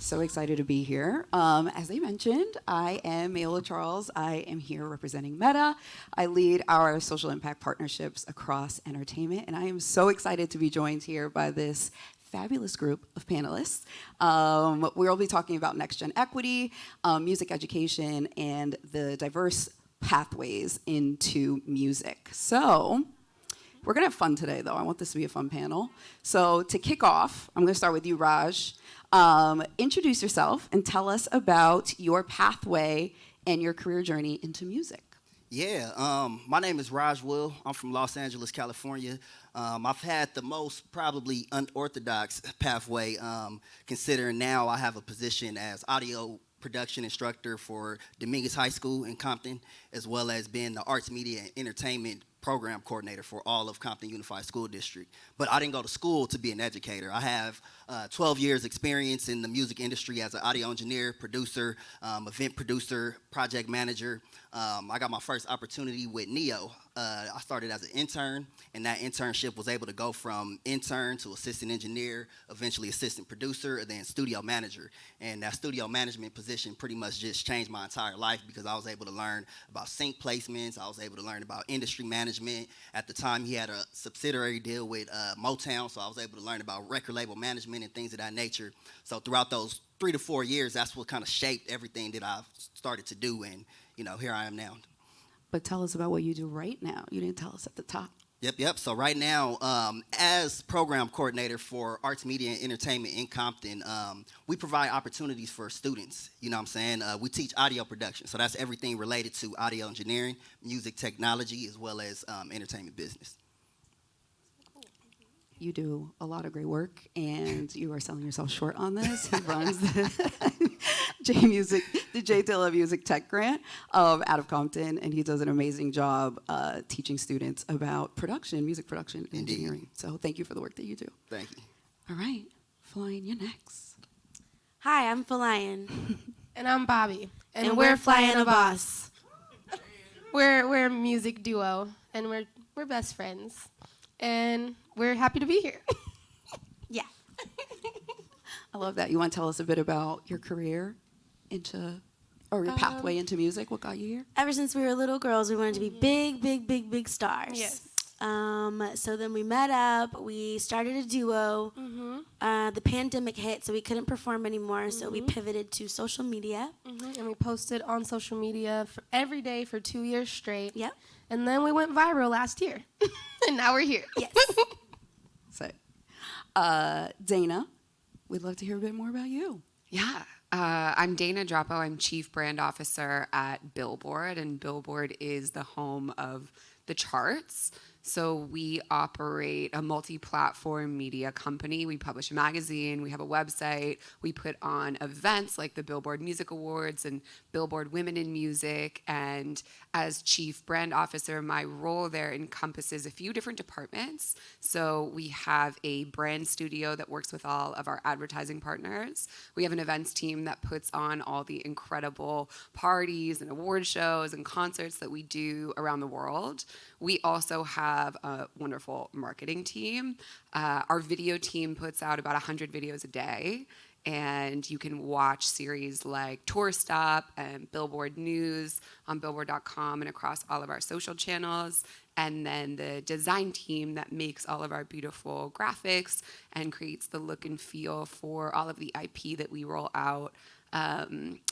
So excited to be here. As they mentioned, I am Mayola Charles. I am here representing Meta. I lead our social impact partnerships across entertainment, and I am so excited to be joined here by this fabulous group of panelists. We'll be talking about next-gen equity, music education, and the diverse pathways into music. So we're gonna have fun today, though. I want this to be a fun panel. So to kick off, I'm gonna start with you, Raj. Introduce yourself and tell us about your pathway and your career journey into music. Yeah, my name is Raj Will. I'm from Los Angeles, California. I've had the most probably unorthodox pathway, considering now I have a position as audio production instructor for Dominguez High School in Compton, as well as being the arts, media, and entertainment program coordinator for all of Compton Unified School District. But I didn't go to school to be an educator. I have 12 years experience in the music industry as an audio engineer, producer, event producer, project manager. I got my first opportunity with Neo. I started as an intern, and that internship was able to go from intern to assistant engineer, eventually assistant producer, and then studio manager. And that studio management position pretty much just changed my entire life because I was able to learn about sync placements. I was able to learn about industry management. At the time, he had a subsidiary deal with Motown, so I was able to learn about record label management and things of that nature. So throughout those 3 to 4 years, that's what kind of shaped everything that I've started to do, and here I am now. But tell us about what you do right now. You didn't tell us at the top. Yep. So right now, as program coordinator for arts, media, and entertainment in Compton, we provide opportunities for students. You know what I'm saying? We teach audio production. So that's everything related to audio engineering, music technology, as well as entertainment business. You do a lot of great work, and you are selling yourself short on this. He runs the J Dilla Music Tech Grant out of Compton, and he does an amazing job teaching students about production, music production, and engineering. So thank you for the work that you do. Thank you. All right, Flying, you're next. Hi, I'm Falayan. And I'm Bobby. And we're Flying a Boss. We're a music duo, and we're best friends. And we're happy to be here. Yeah. I love that. You want to tell us a bit about your career or your pathway into music? What got you here? Ever since we were little girls, we wanted to be big stars. Yes. So then we met up. We started a duo. The pandemic hit, so we couldn't perform anymore. So we pivoted to social media. And we posted on social media every day for 2 years straight. Yep. And then we went viral last year. And now we're here. Yes. So, Dana, we'd love to hear a bit more about you. Yeah. I'm Dana Droppo. I'm Chief Brand Officer at Billboard, and Billboard is the home of the charts. So we operate a multi-platform media company. We publish a magazine, we have a website, we put on events like the Billboard Music Awards and Billboard Women in Music. And as Chief Brand Officer, my role there encompasses a few different departments. So we have a brand studio that works with all of our advertising partners. We have an events team that puts on all the incredible parties and award shows and concerts that we do around the world. We also have a wonderful marketing team. Our video team puts out about 100 videos a day, and you can watch series like Tour Stop and Billboard News on Billboard.com and across all of our social channels. And then the design team that makes all of our beautiful graphics and creates the look and feel for all of the IP that we roll out.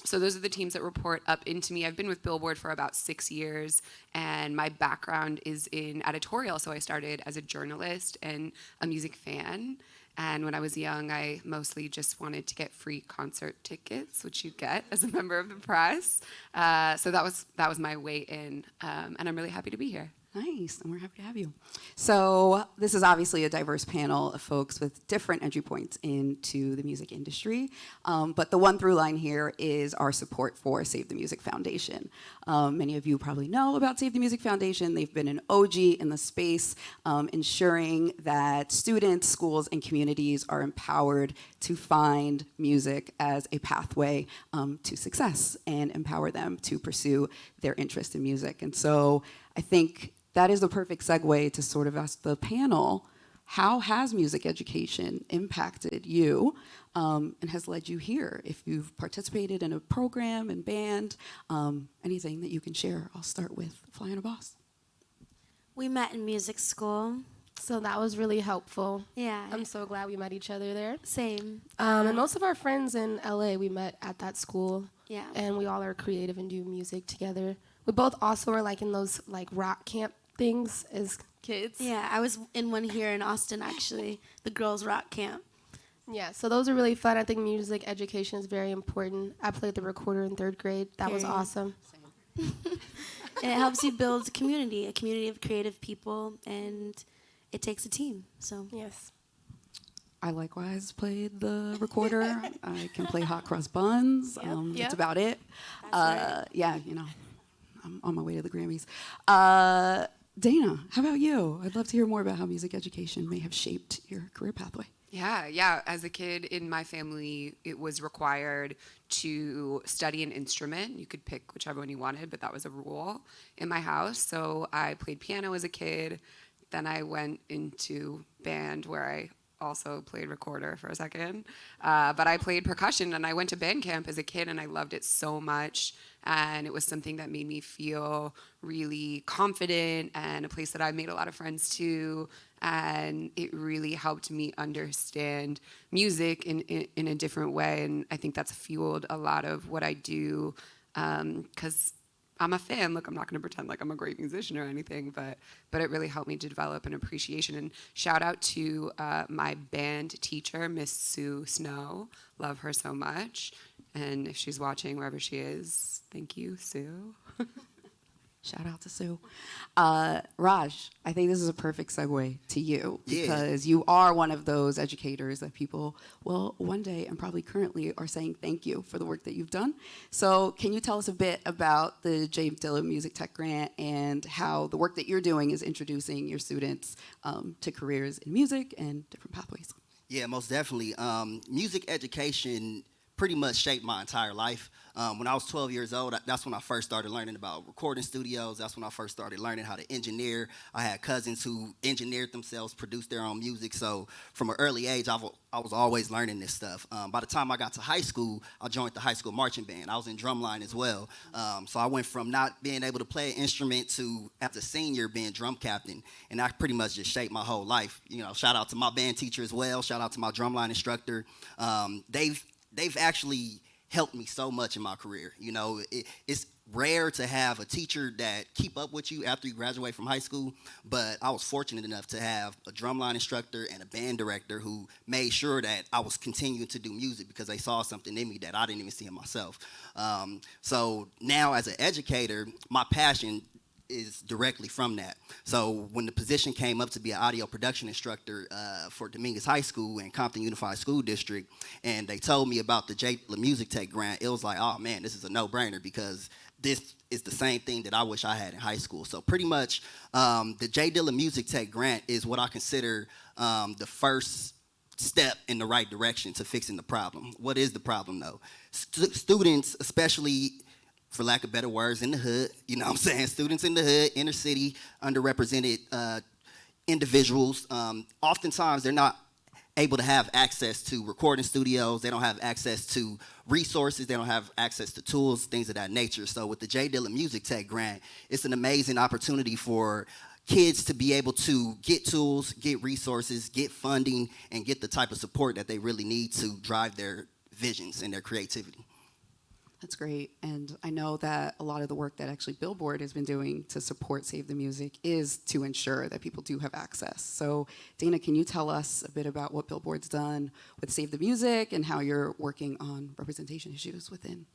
So those are the teams that report up into me. I've been with Billboard for about 6 years, and my background is in editorial. So I started as a journalist and a music fan. And when I was young, I mostly just wanted to get free concert tickets, which you get as a member of the press. So that was my way in, and I'm really happy to be here. Nice, and we're happy to have you. So this is obviously a diverse panel of folks with different entry points into the music industry, but the one through line here is our support for Save the Music Foundation. Many of you probably know about Save the Music Foundation. They've been an OG in the space, ensuring that students, schools, and communities are empowered to find music as a pathway to success and empower them to pursue their interest in music. And so I think that is the perfect segue to sort of ask the panel, how has music education impacted you and has led you here. If you've participated in a program and band, anything that you can share. I'll start with Flying a Boss. We met in music school. So that was really helpful. Yeah. I'm so glad we met each other there. Same. And most of our friends in LA, we met at that school. Yeah. And we all are creative and do music together. We both also are like in those like rock camp things as kids. Yeah, I was in one here in Austin, actually, the girls' rock camp. Yeah, so those are really fun. I think music education is very important. I played the recorder in 3rd grade. That was Period. awesome. And it helps you build a community of creative people, and it takes a team. So Yes. I likewise played the recorder. I can play hot cross buns. Yep. That's about it. That's Yeah, you know, I'm on my way to the Grammys. Dana, how about you? I'd love to hear more about how music education may have shaped your career pathway. Yeah. As a kid in my family, it was required to study an instrument. You could pick whichever one you wanted, but that was a rule in my house. So I played piano as a kid. Then I went into band where I also played recorder for a second. But I played percussion, and I went to band camp as a kid, and I loved it so much. And it was something that made me feel really confident, and a place that I made a lot of friends too. And it really helped me understand music in a different way. And I think that's fueled a lot of what I do, because I'm a fan. Look, I'm not going to pretend like I'm a great musician or anything, but it really helped me to develop an appreciation. And shout out to my band teacher, Miss Sue Snow. Love her so much. And if she's watching, wherever she is, thank you, Sue. Shout out to Sue. Raj, I think this is a perfect segue to you, because you are one of those educators that people will one day and probably currently are saying thank you for the work that you've done. So can you tell us a bit about the J. Dilla Music Tech Grant and how the work that you're doing is introducing your students to careers in music and different pathways? Yeah, most definitely. Music education pretty much shaped my entire life. When I was 12 years old, that's when I first started learning about recording studios. That's when I first started learning how to engineer. I had cousins who engineered themselves, produced their own music. So from an early age, I was always learning this stuff. By the time I got to high school, I joined the high school marching band. I was in drumline as well. So I went from not being able to play an instrument to, as a senior, being drum captain. And that pretty much just shaped my whole life. You know, shout out to my band teacher as well. Shout out to my drumline instructor. They've actually helped me so much in my career. You know, it's rare to have a teacher that keep up with you after you graduate from high school, but I was fortunate enough to have a drumline instructor and a band director who made sure that I was continuing to do music because they saw something in me that I didn't even see in myself. So now as an educator, my passion is directly from that. So when the position came up to be an audio production instructor for Dominguez High School and Compton Unified School District, and they told me about the J. Dilla Music Tech Grant, it was like, oh man, this is a no-brainer because this is the same thing that I wish I had in high school. So pretty much the J. Dilla Music Tech Grant is what I consider the first step in the right direction to fixing the problem. What is the problem though? Students, especially for lack of better words, in the hood, you know what I'm saying? Students in the hood, inner city, underrepresented individuals, oftentimes they're not able to have access to recording studios. They don't have access to resources. They don't have access to tools, things of that nature. So with the J. Dilla Music Tech Grant, it's an amazing opportunity for kids to be able to get tools, get resources, get funding, and get the type of support that they really need to drive their visions and their creativity. That's great. And I know that a lot of the work that actually Billboard has been doing to support Save the Music is to ensure that people do have access. So Dana, can you tell us a bit about what Billboard's done with Save the Music and how you're working on representation issues within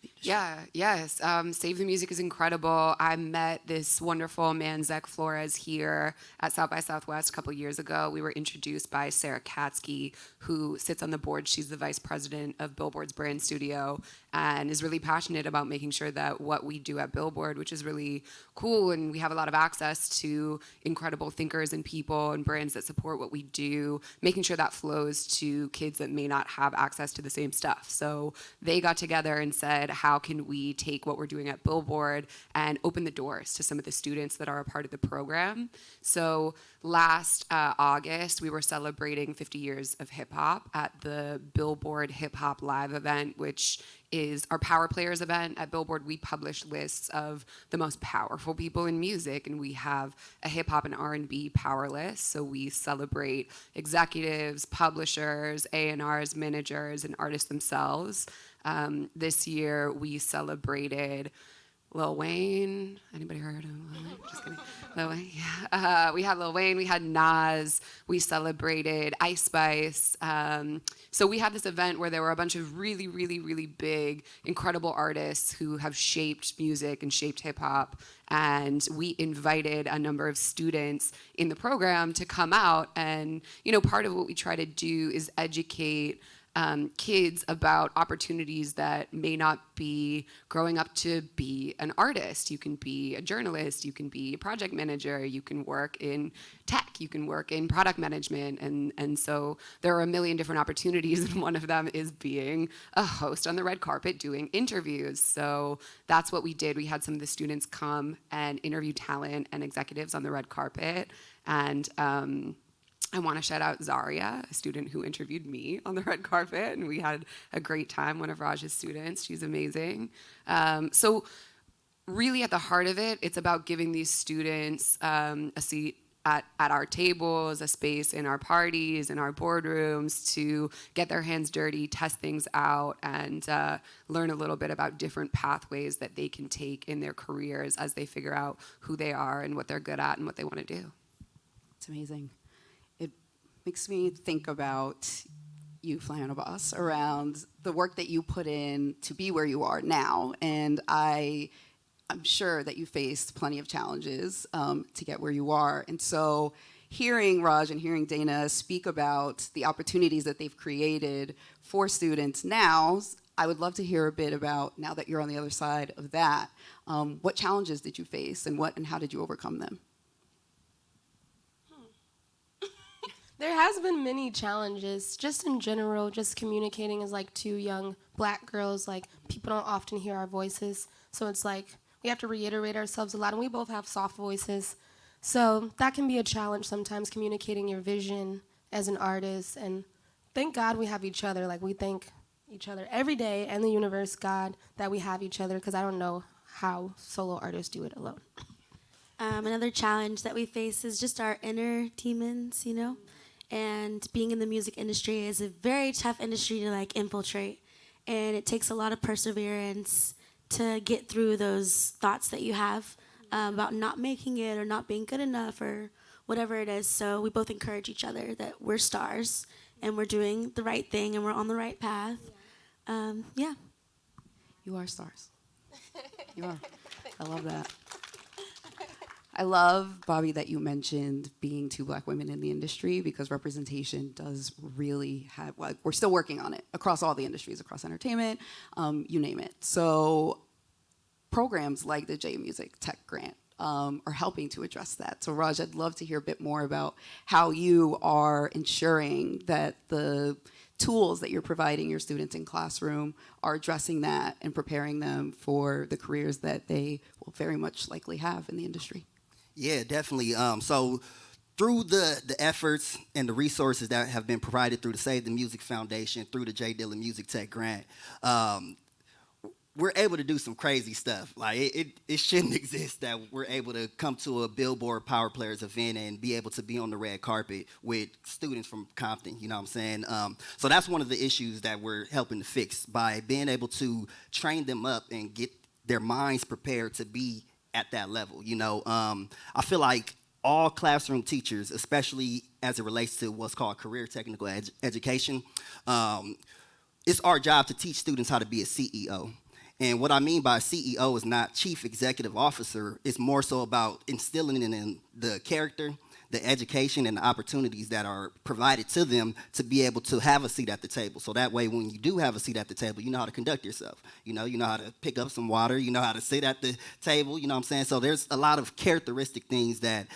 the industry? Yes. Save the Music is incredible. I met this wonderful man, Zach Flores, here at South by Southwest a couple years ago. We were introduced by Sarah Katsky, who sits on the board. She's the vice president of Billboard's brand studio and is really passionate about making sure that what we do at Billboard, which is really cool, and we have a lot of access to incredible thinkers and people and brands that support what we do, making sure that flows to kids that may not have access to the same stuff. So they got together and said, how can we take what we're doing at Billboard and open the doors to some of the students that are a part of the program. So last August, we were celebrating 50 years of hip hop at the Billboard Hip Hop Live event, which is our Power Players event. At Billboard, we publish lists of the most powerful people in music, and we have a hip hop and R&B power list. So we celebrate executives, publishers, A&Rs, managers, and artists themselves. This year, we celebrated Lil Wayne. Anybody heard of Lil Wayne? Just kidding. Lil Wayne, yeah. We had Lil Wayne, we had Nas, we celebrated Ice Spice. So we had this event where there were a bunch of really, really, really big, incredible artists who have shaped music and shaped hip hop. And we invited a number of students in the program to come out. And, part of what we try to do is educate kids about opportunities that may not be growing up to be an artist. You can be a journalist, you can be a project manager, you can work in tech, you can work in product management, and so there are a million different opportunities, and one of them is being a host on the red carpet doing interviews. So that's what we did. We had some of the students come and interview talent and executives on the red carpet, and I want to shout out Zaria, a student who interviewed me on the red carpet, and we had a great time, one of Raj's students. She's amazing. So really at the heart of it, it's about giving these students a seat at our tables, a space in our parties, in our boardrooms to get their hands dirty, test things out, and learn a little bit about different pathways that they can take in their careers as they figure out who they are and what they're good at and what they want to do. It's amazing. Makes me think about you, Flying a Boss, around the work that you put in to be where you are now. And I'm sure that you faced plenty of challenges to get where you are. And so hearing Raj and hearing Dana speak about the opportunities that they've created for students now, I would love to hear a bit about, now that you're on the other side of that, what challenges did you face and how did you overcome them? There has been many challenges, just in general, just communicating as like two young black girls, like people don't often hear our voices. So it's like we have to reiterate ourselves a lot, and we both have soft voices. So that can be a challenge sometimes, communicating your vision as an artist. And thank God we have each other. Like we thank each other every day, and the universe, God, that we have each other, because I don't know how solo artists do it alone. Another challenge that we face is just our inner demons, And being in the music industry is a very tough industry to infiltrate, and it takes a lot of perseverance to get through those thoughts that you have about not making it or not being good enough or whatever it is. So we both encourage each other that we're stars and we're doing the right thing and we're on the right path. Yeah. You are stars. You are. I love that. I love, Bobby, that you mentioned being two black women in the industry, because representation does really have, we're still working on it across all the industries, across entertainment, you name it. So programs like the J Music Tech Grant are helping to address that. So Raj, I'd love to hear a bit more about how you are ensuring that the tools that you're providing your students in classroom are addressing that and preparing them for the careers that they will very much likely have in the industry. Yeah, definitely. So through the efforts and the resources that have been provided through the Save the Music Foundation, through the J Dilla Music Tech Grant, we're able to do some crazy stuff. Like it shouldn't exist that we're able to come to a Billboard Power Players event and be able to be on the red carpet with students from Compton, you know what I'm saying? So that's one of the issues that we're helping to fix by being able to train them up and get their minds prepared to be at that level. I feel like all classroom teachers, especially as it relates to what's called career technical education, it's our job to teach students how to be a CEO. And what I mean by CEO is not chief executive officer. It's more so about instilling in them the character, the education, and the opportunities that are provided to them to be able to have a seat at the table. So that way, when you do have a seat at the table, you know how to conduct yourself. You know how to pick up some water. You know how to sit at the table. You know what I'm saying? So there's a lot of characteristic things that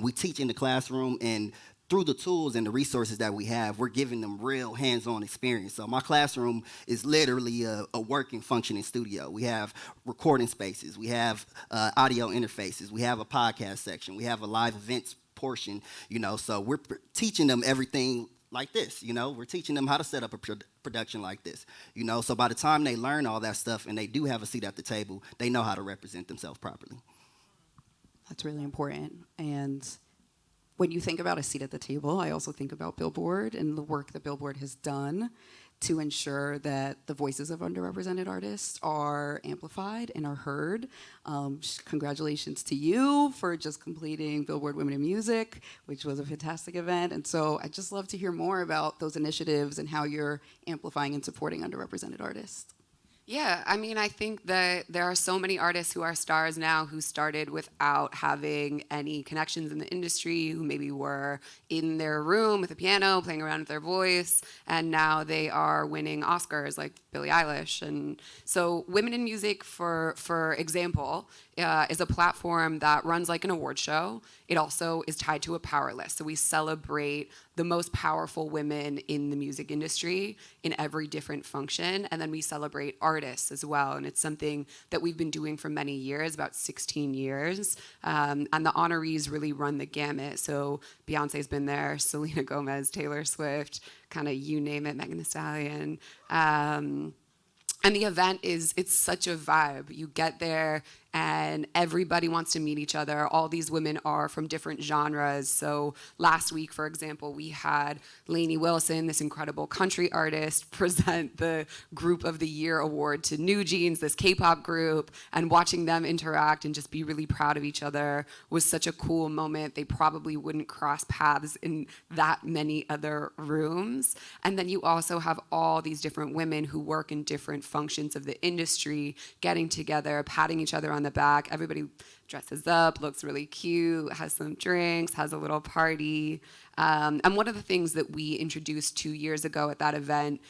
we teach in the classroom, and through the tools and the resources that we have, we're giving them real hands-on experience. So my classroom is literally a working, functioning studio. We have recording spaces. We have audio interfaces. We have a podcast section. We have a live events portion, so we're teaching them everything like this, we're teaching them how to set up a production like this, so by the time they learn all that stuff and they do have a seat at the table, they know how to represent themselves properly. That's really important. And when you think about a seat at the table, I also think about Billboard and the work that Billboard has done to ensure that the voices of underrepresented artists are amplified and are heard. Congratulations to you for just completing Billboard Women in Music, which was a fantastic event. And so I'd just love to hear more about those initiatives and how you're amplifying and supporting underrepresented artists. Yeah, I mean, I think that there are so many artists who are stars now who started without having any connections in the industry, who maybe were in their room with a piano, playing around with their voice, and now they are winning Oscars like Billie Eilish. And so Women in Music, for example, is a platform that runs like an award show. It also is tied to a power list. So we celebrate the most powerful women in the music industry in every different function. And then we celebrate artists as well. And it's something that we've been doing for many years, about 16 years. And the honorees really run the gamut. So Beyonce's been there, Selena Gomez, Taylor Swift, kind of you name it, Megan Thee Stallion. And the event it's such a vibe. You get there and everybody wants to meet each other. All these women are from different genres. So last week, for example, we had Lainey Wilson, this incredible country artist, present the Group of the Year award to New Jeans, this K-pop group, and watching them interact and just be really proud of each other was such a cool moment. They probably wouldn't cross paths in that many other rooms. And then you also have all these different women who work in different functions of the industry getting together, patting each other on the back. Everybody dresses up, looks really cute, has some drinks, has a little party. And one of the things that we introduced 2 years ago at that event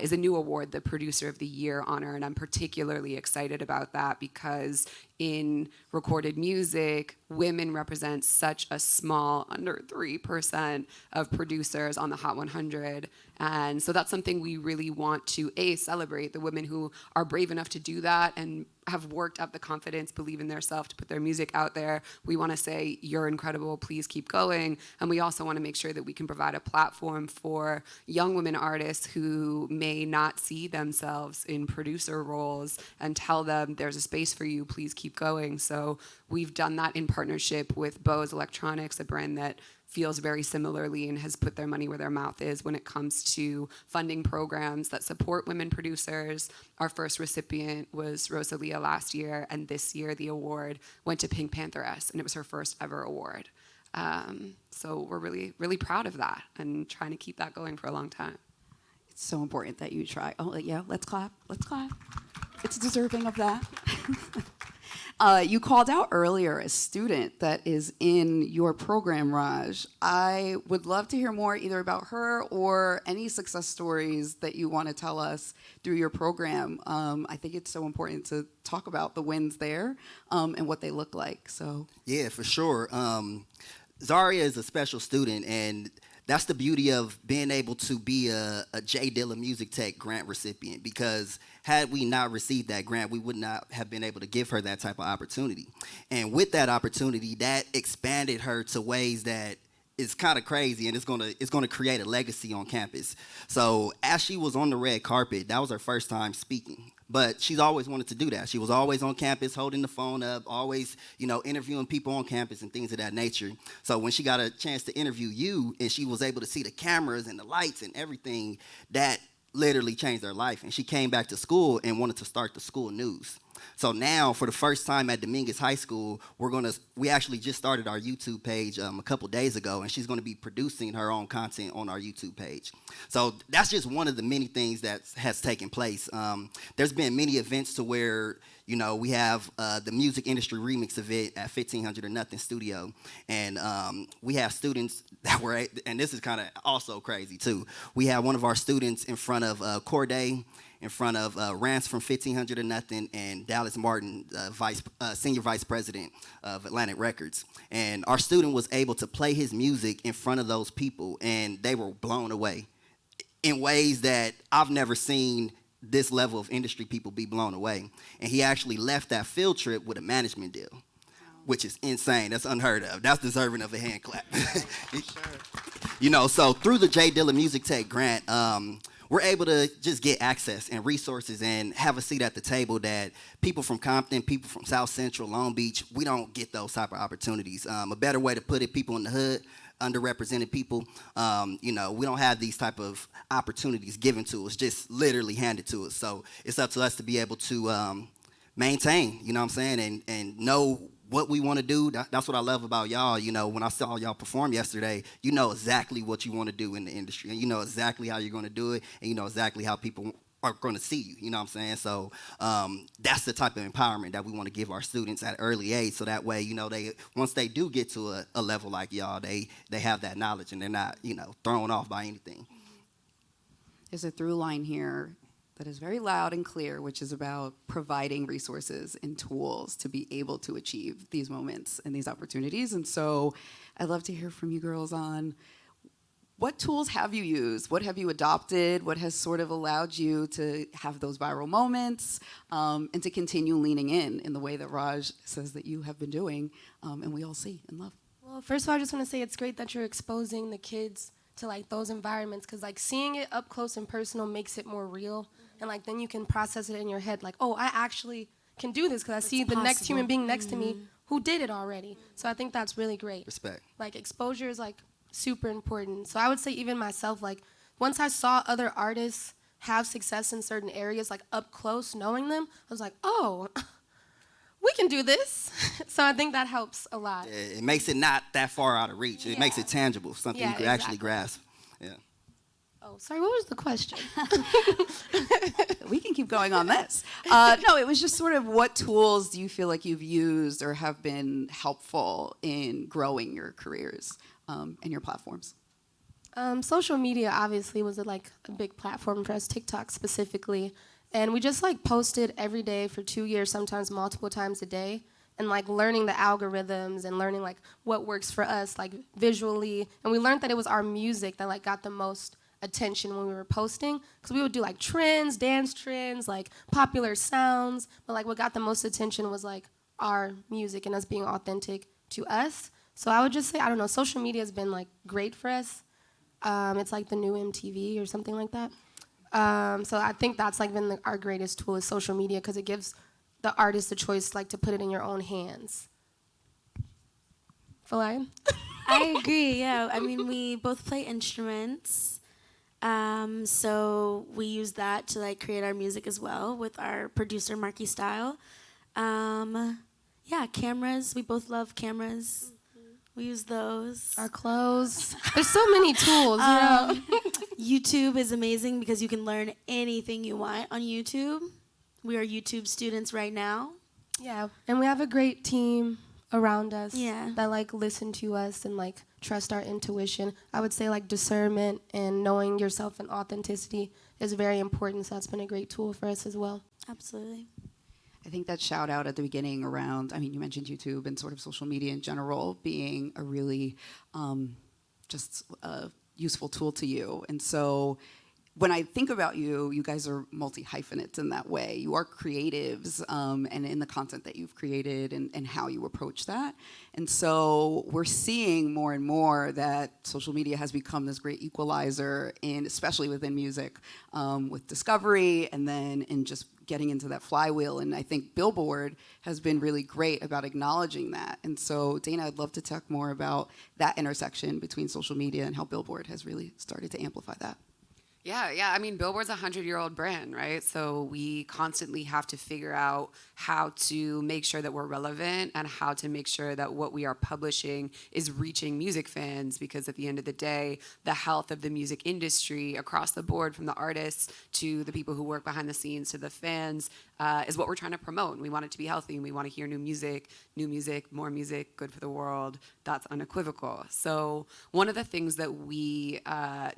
is a new award, the Producer of the Year honor. And I'm particularly excited about that because in recorded music, women represent such a small, under 3% of producers on the Hot 100. And so that's something we really want to, celebrate the women who are brave enough to do that and have worked up the confidence, believe in themselves to put their music out there. We want to say, you're incredible, please keep going. And we also want to make sure that we can provide a platform for young women artists who may not see themselves in producer roles and tell them there's a space for you, please keep going. So we've done that in partnership with Bose Electronics, a brand that feels very similarly and has put their money where their mouth is when it comes to funding programs that support women producers. Our first recipient was Rosalia last year, and this year the award went to Pink Pantheress, and it was her first ever award. So we're really, really proud of that and trying to keep that going for a long time. It's so important that you try. Oh, yeah, let's clap. Let's clap. It's deserving of that. You called out earlier a student that is in your program, Raj. I would love to hear more either about her or any success stories that you want to tell us through your program. I think it's so important to talk about the wins there and what they look like. So Yeah, for sure. Zaria is a special student, and that's the beauty of being able to be a J. Dilla Music Tech grant recipient, because had we not received that grant, we would not have been able to give her that type of opportunity. And with that opportunity, that expanded her to ways that is kind of crazy, and it's gonna create a legacy on campus. So as she was on the red carpet, that was her first time speaking. But she's always wanted to do that. She was always on campus, holding the phone up, always, interviewing people on campus and things of that nature. So when she got a chance to interview you and she was able to see the cameras and the lights and everything, that literally changed her life. And she came back to school and wanted to start the school news. So now, for the first time at Dominguez High School, we actually just started our YouTube page a couple days ago, and she's going to be producing her own content on our YouTube page. So that's just one of the many things that has taken place. There's been many events to where, we have the music industry remix event at 1500 or Nothing Studio, and we have students that were, and this is kind of also crazy too. We had one of our students in front of Corday in front of Rance from 1500 or Nothing and Dallas Martin, senior vice president of Atlantic Records. And our student was able to play his music in front of those people, and they were blown away in ways that I've never seen this level of industry people be blown away. And he actually left that field trip with a management deal, which is insane. That's unheard of. That's deserving of a hand clap. You know, so through the J. Dilla Music Tech grant, we're able to just get access and resources and have a seat at the table that people from Compton, people from South Central, Long Beach, we don't get those type of opportunities. A better way to put it, people in the hood, underrepresented people, you know, we don't have these type of opportunities given to us, just literally handed to us. So it's up to us to be able to maintain, you know what I'm saying, and know what we want to do. That's what I love about y'all. You know, when I saw y'all perform yesterday, you know exactly what you want to do in the industry, and you know exactly how you're going to do it, and you know exactly how people are going to see you, you know what I'm saying? So that's the type of empowerment that we want to give our students at an early age, so that way, you know, they once they do get to a level like y'all, they have that knowledge and they're not, you know, thrown off by anything. There's a through line here that is very loud and clear, which is about providing resources and tools to be able to achieve these moments and these opportunities. And so I'd love to hear from you girls on what tools have you used? What have you adopted? What has sort of allowed you to have those viral moments and to continue leaning in the way that Raj says that you have been doing and we all see and love? Well, first of all, I just want to say it's great that you're exposing the kids to like those environments, because like seeing it up close and personal makes it more real, and like then you can process it in your head like, oh, I actually can do this because I see the next human being next to me who did it already. So I think that's really great. Respect. Like exposure is like super important. So I would say even myself, like once I saw other artists have success in certain areas, like up close, knowing them, I was like, oh, we can do this. So I think that helps a lot. Yeah, it makes it not that far out of reach. It makes it tangible, something you can actually grasp. Yeah. Oh, sorry, what was the question? We can keep going on this. No, it was just sort of what tools do you feel like you've used or have been helpful in growing your careers and your platforms? Social media obviously was like a big platform for us, TikTok specifically. And we just like posted every day for 2 years, sometimes multiple times a day, and like learning the algorithms and learning like what works for us, like visually. And we learned that it was our music that like got the most attention when we were posting, because we would do like trends, dance trends, like popular sounds, but like what got the most attention was like our music and us being authentic to us. So I would just say, I don't know, social media has been like great for us. It's like the new MTV or something like that. So I think that's like been our greatest tool is social media, because it gives the artist a choice like to put it in your own hands. Felian? I agree, yeah. I mean, we both play instruments. So we use that to like create our music as well with our producer, Marky Style. Yeah, cameras. We both love cameras. We use those. Our clothes. There's so many tools, you know. YouTube is amazing because you can learn anything you want on YouTube. We are YouTube students right now. Yeah, and we have a great team around us that like listen to us and like trust our intuition. I would say like discernment and knowing yourself and authenticity is very important, so that's been a great tool for us as well. Absolutely. I think that shout out at the beginning around, I mean, you mentioned YouTube and sort of social media in general being a really just a useful tool to you. And so when I think about you, you guys are multi-hyphenates in that way. You are creatives and in the content that you've created and how you approach that. And so we're seeing more and more that social media has become this great equalizer, especially within music, with discovery and then in just getting into that flywheel. And I think Billboard has been really great about acknowledging that. And so, Dana, I'd love to talk more about that intersection between social media and how Billboard has really started to amplify that. Yeah. I mean, Billboard's a 100-year-old brand, right? So we constantly have to figure out how to make sure that we're relevant and how to make sure that what we are publishing is reaching music fans, because at the end of the day, the health of the music industry across the board, from the artists to the people who work behind the scenes to the fans, is what we're trying to promote. And we want it to be healthy, and we want to hear new music, more music, good for the world. That's unequivocal. So one of the things that we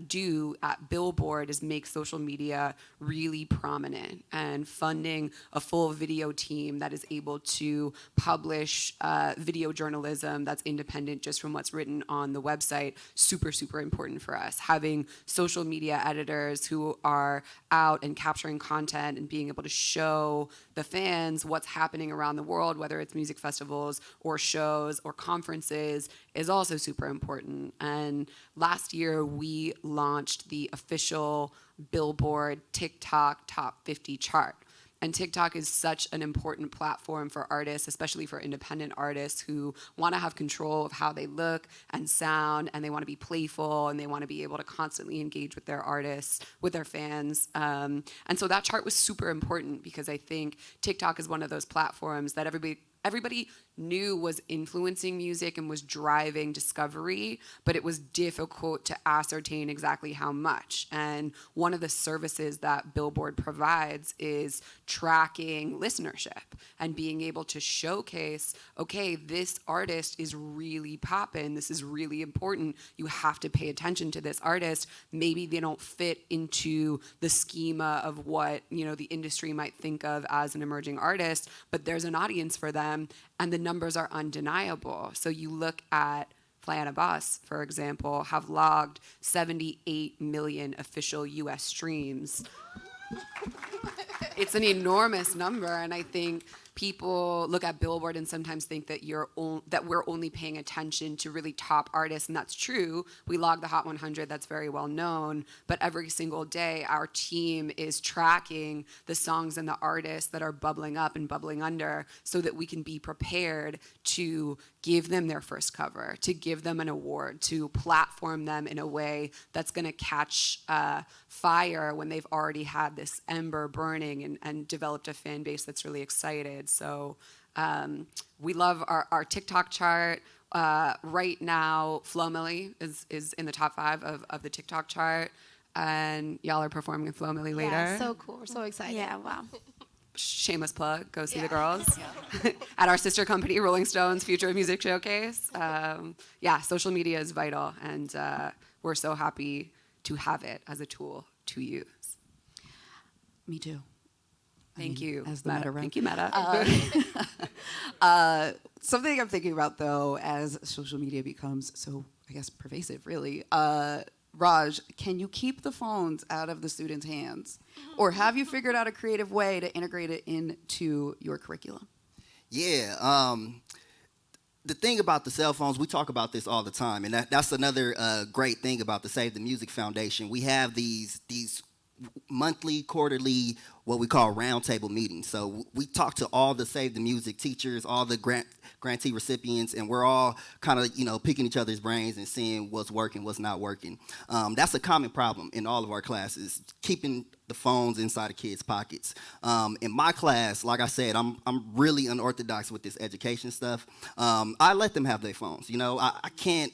do at Billboard Billboard is make social media really prominent and funding a full video team that is able to publish video journalism that's independent just from what's written on the website. Super, super important for us. Having social media editors who are out and capturing content and being able to show the fans what's happening around the world, whether it's music festivals or shows or conferences, is also super important. And last year, we launched the official Billboard TikTok Top 50 chart. And TikTok is such an important platform for artists, especially for independent artists who want to have control of how they look and sound, and they want to be playful, and they want to be able to constantly engage with their artists, with their fans. And so that chart was super important because I think TikTok is one of those platforms that everybody knew was influencing music and was driving discovery, but it was difficult to ascertain exactly how much. And one of the services that Billboard provides is tracking listenership and being able to showcase, okay, this artist is really poppin', this is really important, you have to pay attention to this artist. Maybe they don't fit into the schema of what, the industry might think of as an emerging artist, but there's an audience for them, and the numbers are undeniable. So you look at Fly on a Bus, for example, have logged 78 million official US streams. It's an enormous number, and I think people look at Billboard and sometimes think that that we're only paying attention to really top artists, and that's true. We log the Hot 100, that's very well known, but every single day our team is tracking the songs and the artists that are bubbling up and bubbling under so that we can be prepared to give them their first cover, to give them an award, to platform them in a way that's going to catch fire when they've already had this ember burning and developed a fan base that's really excited. So we love our TikTok chart. Right now, Flo Milli is in the top 5 of the TikTok chart. And y'all are performing with Flo Milli later. Yeah, so cool. We're so excited. Yeah, wow. Shameless plug, go see the girls at our sister company, Rolling Stone's Future Music Showcase. Social media is vital, and we're so happy to have it as a tool to use. Me too. Thank you, as the Meta rep. Thank you, Meta. Something I'm thinking about, though, as social media becomes so, I guess, pervasive, really. Raj, can you keep the phones out of the students' hands? Or have you figured out a creative way to integrate it into your curriculum? Yeah. The thing about the cell phones, we talk about this all the time, and that's another great thing about the Save the Music Foundation. We have these monthly, quarterly, what we call roundtable meetings. So we talk to all the Save the Music teachers, all the grantee recipients, and we're all kind of, picking each other's brains and seeing what's working, what's not working. That's a common problem in all of our classes, keeping the phones inside of kids' pockets. In my class, like I said, I'm really unorthodox with this education stuff. I let them have their phones. I can't.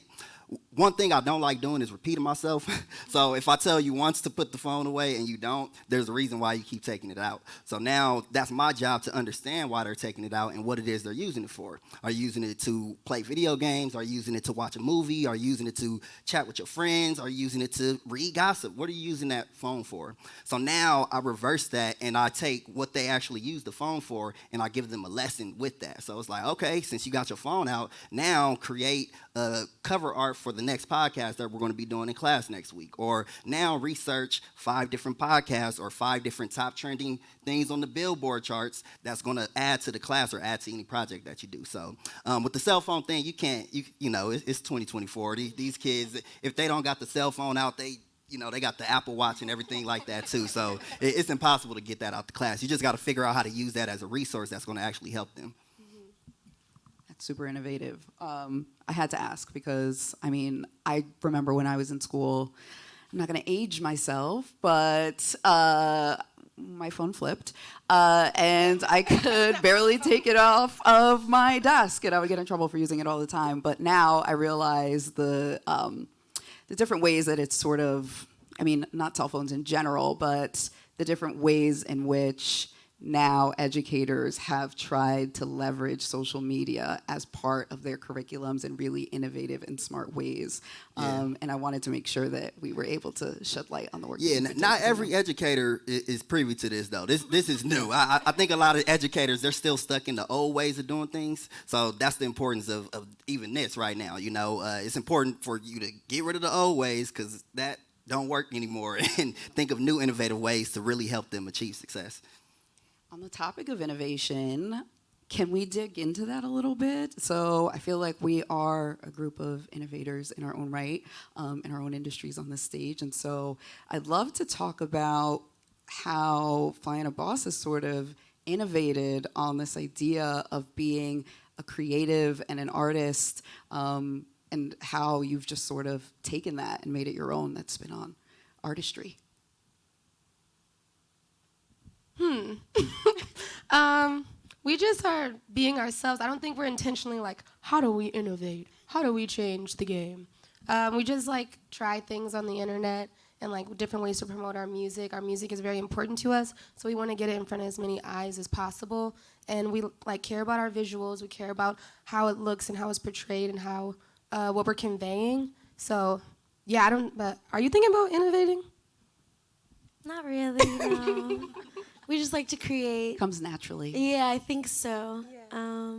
One thing I don't like doing is repeating myself. So if I tell you once to put the phone away and you don't, there's a reason why you keep taking it out. So now that's my job to understand why they're taking it out and what it is they're using it for. Are you using it to play video games? Are you using it to watch a movie? Are you using it to chat with your friends? Are you using it to read gossip? What are you using that phone for? So now I reverse that and I take what they actually use the phone for and I give them a lesson with that. So it's like, okay, since you got your phone out, now create a cover art for the next podcast that we're going to be doing in class next week. Or now research 5 different podcasts or 5 different top trending things on the Billboard charts that's going to add to the class or add to any project that you do. So with the cell phone thing, you can't, it's 2024. These kids, if they don't got the cell phone out, they got the Apple Watch and everything like that too. So it's impossible to get that out the class. You just got to figure out how to use that as a resource that's going to actually help them. Super innovative. I had to ask because, I remember when I was in school, I'm not going to age myself, but my phone flipped, and I could barely take it off of my desk, and I would get in trouble for using it all the time. But now I realize the different ways that it's sort of, not cell phones in general, but the different ways in which now educators have tried to leverage social media as part of their curriculums in really innovative and smart ways. And I wanted to make sure that we were able to shed light on the work. Yeah, not every educator is privy to this, though. This is new. I think a lot of educators, they're still stuck in the old ways of doing things. So that's the importance of even this right now. You know, it's important for you to get rid of the old ways because that don't work anymore and think of new innovative ways to really help them achieve success. On the topic of innovation, can we dig into that a little bit? So I feel like we are a group of innovators in our own right, in our own industries on this stage. And so I'd love to talk about how Flying a Boss has sort of innovated on this idea of being a creative and an artist, and how you've just sort of taken that and made it your own. That's been on artistry. We just are being ourselves. I don't think we're intentionally like, how do we innovate? How do we change the game? We just like try things on the internet and like different ways to promote our music. Our music is very important to us, so we want to get it in front of as many eyes as possible. And we like care about our visuals. We care about how it looks and how it's portrayed and how what we're conveying. So yeah, but are you thinking about innovating? Not really, no. We just like to create. Comes naturally. Yeah, I think so. Yeah.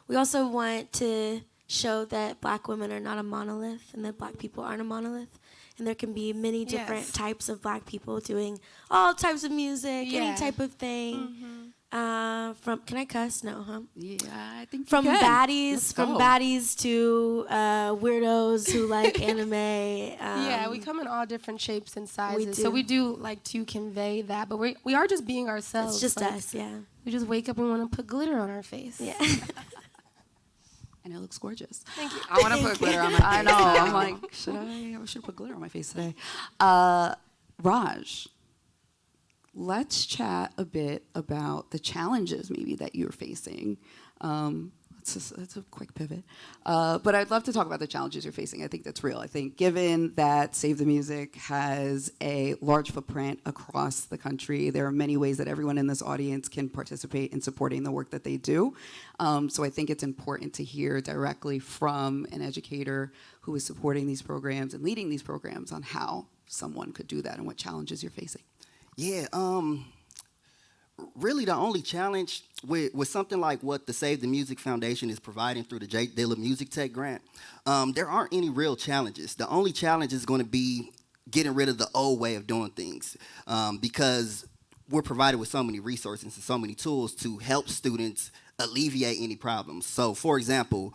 We also want to show that Black women are not a monolith and that Black people aren't a monolith. And there can be many different types of Black people doing all types of music, any type of thing. Can I cuss? No, huh? Yeah, I think from you can. baddies to weirdos who like anime. Yeah, we come in all different shapes and sizes. We do. So we do like to convey that, but we are just being ourselves. It's just like, us, yeah. We just wake up and want to put glitter on our face. Yeah. And it looks gorgeous. Thank you. I want to put glitter on my face. I know. I'm like, I should put glitter on my face today. Raj, let's chat a bit about the challenges maybe that you're facing. It's a quick pivot. But I'd love to talk about the challenges you're facing. I think that's real. I think given that Save the Music has a large footprint across the country, there are many ways that everyone in this audience can participate in supporting the work that they do. So I think it's important to hear directly from an educator who is supporting these programs and leading these programs on how someone could do that and what challenges you're facing. Yeah, really the only challenge with something like what the Save the Music Foundation is providing through the Dilla Music Tech Grant, there aren't any real challenges. The only challenge is going to be getting rid of the old way of doing things, because we're provided with so many resources and so many tools to help students alleviate any problems. So, for example,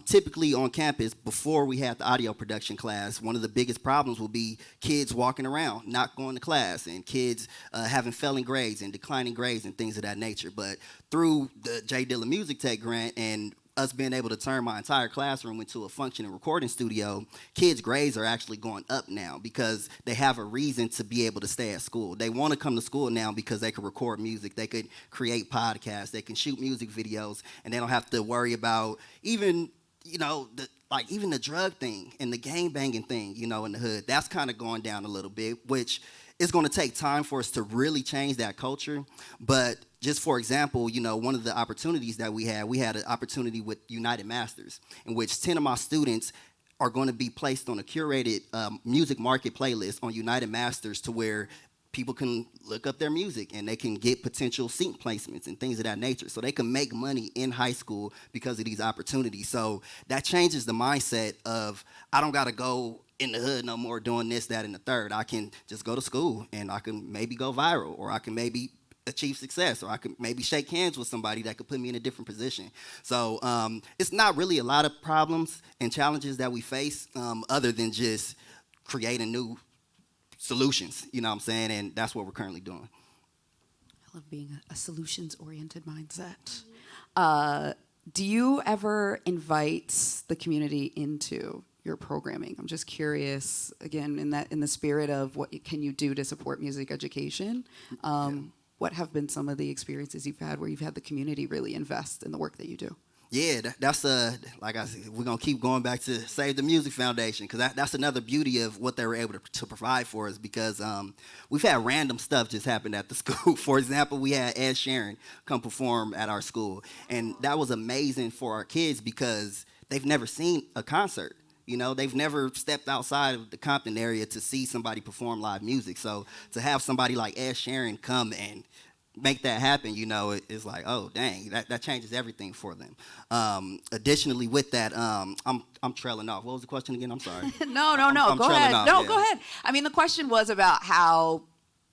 typically on campus, before we had the audio production class, one of the biggest problems will be kids walking around, not going to class, and kids having failing grades and declining grades and things of that nature. But through the J. Dilla Music Tech Grant and us being able to turn my entire classroom into a functioning recording studio, kids' grades are actually going up now because they have a reason to be able to stay at school. They want to come to school now because they can record music, they could create podcasts, they can shoot music videos, and they don't have to worry about even, even the drug thing and the gang banging thing, in the hood. That's kind of going down a little bit, which is going to take time for us to really change that culture. But just for example, one of the opportunities that we had an opportunity with United Masters, in which 10 of my students are going to be placed on a curated music market playlist on United Masters, to where people can look up their music and they can get potential seat placements and things of that nature. So they can make money in high school because of these opportunities. So that changes the mindset of, I don't got to go in the hood no more doing this, that, and the third. I can just go to school and I can maybe go viral, or I can maybe achieve success, or I could maybe shake hands with somebody that could put me in a different position. So it's not really a lot of problems and challenges that we face, other than just creating new solutions, you know what I'm saying? And that's what we're currently doing. I love being a solutions-oriented mindset. Do you ever invite the community into your programming? I'm just curious, again, in the spirit of what can you do to support music education? What have been some of the experiences you've had where you've had the community really invest in the work that you do? Yeah, that's like I said, we're gonna keep going back to Save the Music Foundation, because that's another beauty of what they were able to provide for us, because we've had random stuff just happen at the school. For example, we had Ed Sheeran come perform at our school, and that was amazing for our kids because they've never seen a concert. You know, they've never stepped outside of the Compton area to see somebody perform live music. So to have somebody like Ed Sheeran come and make that happen, you know, it's like, oh dang, that changes everything for them. Additionally, with that, I'm trailing off. What was the question again? I'm sorry. No. I'm Go trailing ahead. off, No, yeah. go ahead. I mean, the question was about how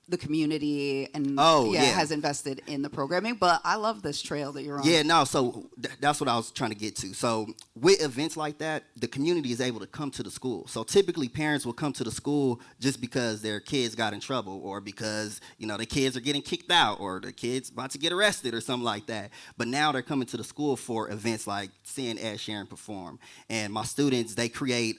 the community and has invested in the programming, but I love this trail that you're on. Yeah, no, so that's what I was trying to get to. So with events like that, the community is able to come to the school. So typically parents will come to the school just because their kids got in trouble, or because, you know, the kids are getting kicked out, or the kids about to get arrested or something like that. But now they're coming to the school for events like seeing Ed Sheeran perform. And my students, they create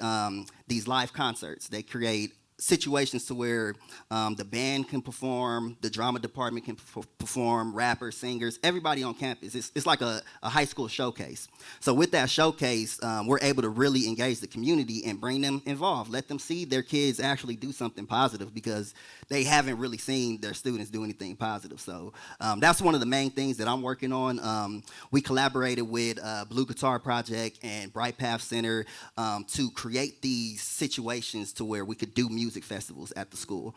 these live concerts. They create situations to where the band can perform, the drama department can perform, rappers, singers, everybody on campus. It's like a high school showcase. So with that showcase, we're able to really engage the community and bring them involved. Let them see their kids actually do something positive, because they haven't really seen their students do anything positive. So that's one of the main things that I'm working on. We collaborated with Blue Guitar Project and Bright Path Center to create these situations to where we could do music festivals at the school.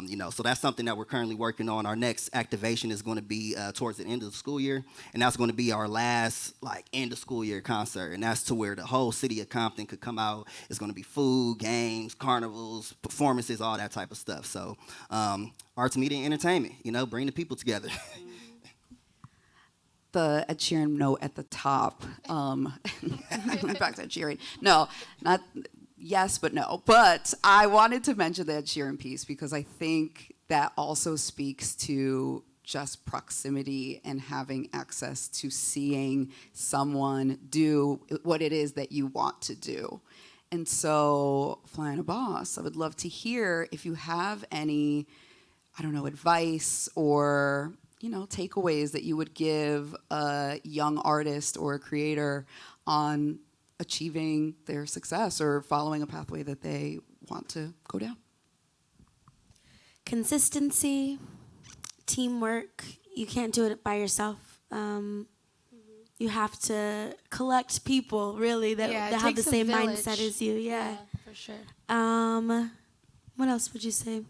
You know, so that's something that we're currently working on. Our next activation is going to be towards the end of the school year, and that's going to be our last like end of school year concert, and that's to where the whole city of Compton could come out. It's going to be food, games, carnivals, performances, all that type of stuff. So arts, media, and entertainment, you know, bring the people together. The Ed Sheeran note at the top. Back to Ed Sheeran. No, not yes, but no. But I wanted to mention the Ed Sheeran piece because I think that also speaks to just proximity and having access to seeing someone do what it is that you want to do. And so, Flying a Boss, I would love to hear if you have any, I don't know, advice or, you know, takeaways that you would give a young artist or a creator on achieving their success or following a pathway that they want to go down. Consistency, teamwork. You can't do it by yourself. You have to collect people, really, that have the same mindset as you. Yeah, for sure. What else would you say?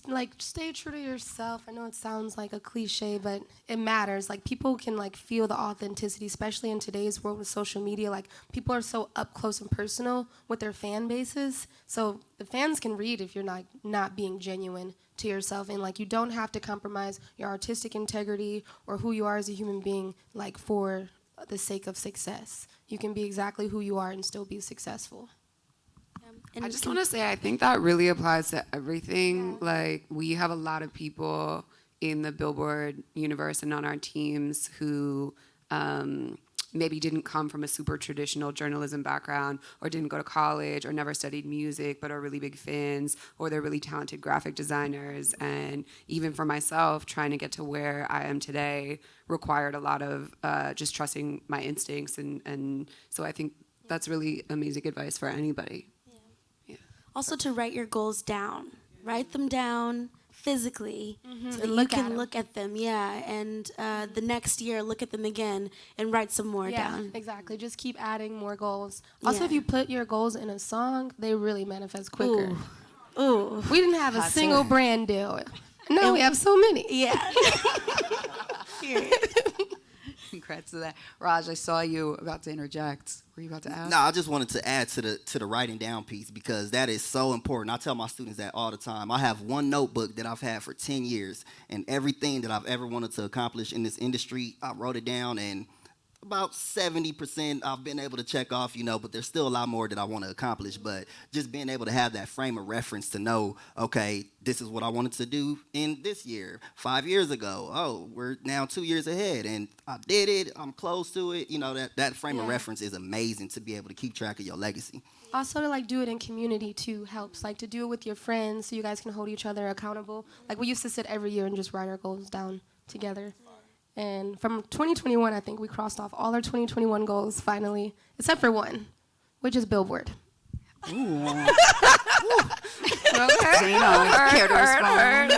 Like, stay true to yourself. I know it sounds like a cliche, but it matters. Like, people can like feel the authenticity, especially in today's world with social media. Like, people are so up close and personal with their fan bases, so the fans can read if you're not being genuine to yourself. And like, you don't have to compromise your artistic integrity or who you are as a human being, like, for the sake of success. You can be exactly who you are and still be successful. And I just want to say, I think that really applies to everything. Yeah. Like, we have a lot of people in the Billboard universe and on our teams who maybe didn't come from a super traditional journalism background, or didn't go to college, or never studied music, but are really big fans, or they're really talented graphic designers. And even for myself, trying to get to where I am today required a lot of just trusting my instincts. And so I think that's really amazing advice for anybody. Also, to write your goals down. Write them down physically, so that you can look at them. And the next year, look at them again and write some more down. Exactly. Just keep adding more goals. Also, if you put your goals in a song, they really manifest quicker. Ooh. We didn't have a single brand deal. Now we have so many. Yeah. Congrats to that. Raj, I saw you about to interject. Were you about to ask? No, I just wanted to add to the writing down piece, because that is so important. I tell my students that all the time. I have one notebook that I've had for 10 years, and everything that I've ever wanted to accomplish in this industry, I wrote it down, and about 70% I've been able to check off, you know, but there's still a lot more that I want to accomplish. But just being able to have that frame of reference to know, okay, this is what I wanted to do in this year. 5 years ago, oh, we're now 2 years ahead, and I did it. I'm close to it. You know, that frame of reference is amazing to be able to keep track of your legacy. Also, to like do it in community too helps. Like, to do it with your friends so you guys can hold each other accountable. Like, we used to sit every year and just write our goals down together. And from 2021, I think we crossed off all our 2021 goals finally, except for one, which is Billboard. Ooh. Okay. Care to respond?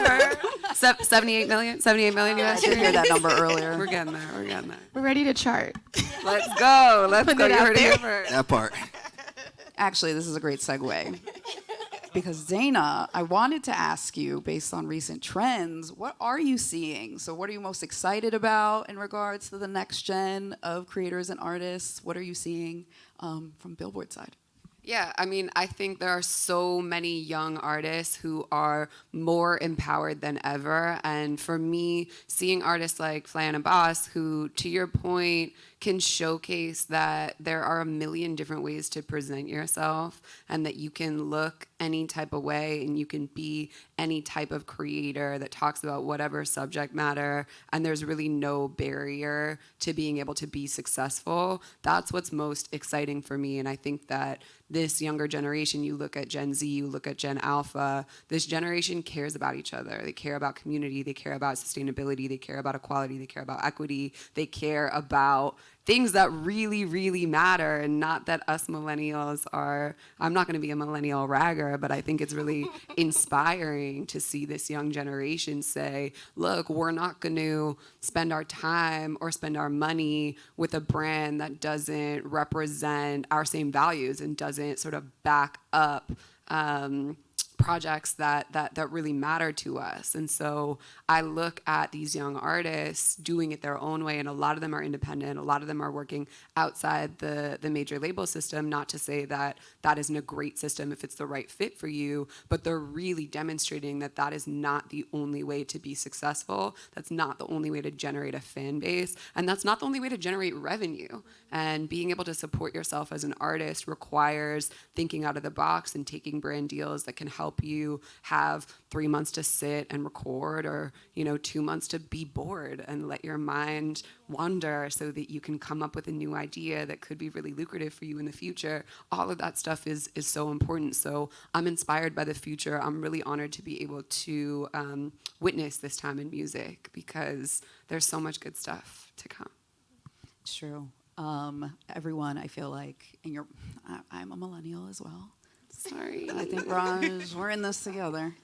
78 million you I asked did hear that number earlier. We're getting there. We're getting there. We're ready to chart. Let's go. Put You it out heard it there. here first. That part. Actually, this is a great segue. Because Dana, I wanted to ask you, based on recent trends, what are you seeing? So what are you most excited about in regards to the next gen of creators and artists? What are you seeing from Billboard side? Yeah, I mean, I think there are so many young artists who are more empowered than ever. And for me, seeing artists like Flan Boss, who, to your point, can showcase that there are a million different ways to present yourself and that you can look any type of way and you can be any type of creator that talks about whatever subject matter, and there's really no barrier to being able to be successful. That's what's most exciting for me. And I think that this younger generation, you look at Gen Z, you look at Gen Alpha, this generation cares about each other. They care about community, they care about sustainability, they care about equality, they care about equity, they care about things that really, really matter, and not that us millennials are, I'm not going to be a millennial ragger, but I think it's really inspiring to see this young generation say, look, we're not going to spend our time or spend our money with a brand that doesn't represent our same values and doesn't sort of back up projects that really matter to us. And so I look at these young artists doing it their own way, and a lot of them are independent, a lot of them are working outside the major label system, not to say that that isn't a great system if it's the right fit for you, but they're really demonstrating that that is not the only way to be successful, that's not the only way to generate a fan base, and that's not the only way to generate revenue. And being able to support yourself as an artist requires thinking out of the box and taking brand deals that can help you have 3 months to sit and record, or 2 months to be bored and let your mind wander so that you can come up with a new idea that could be really lucrative for you in the future. All of that stuff is so important. So I'm inspired by the future. I'm really honored to be able to witness this time in music because there's so much good stuff to come. It's true. Everyone, I feel like, and I'm a millennial as well. Sorry. I think, Raj, we're in this together.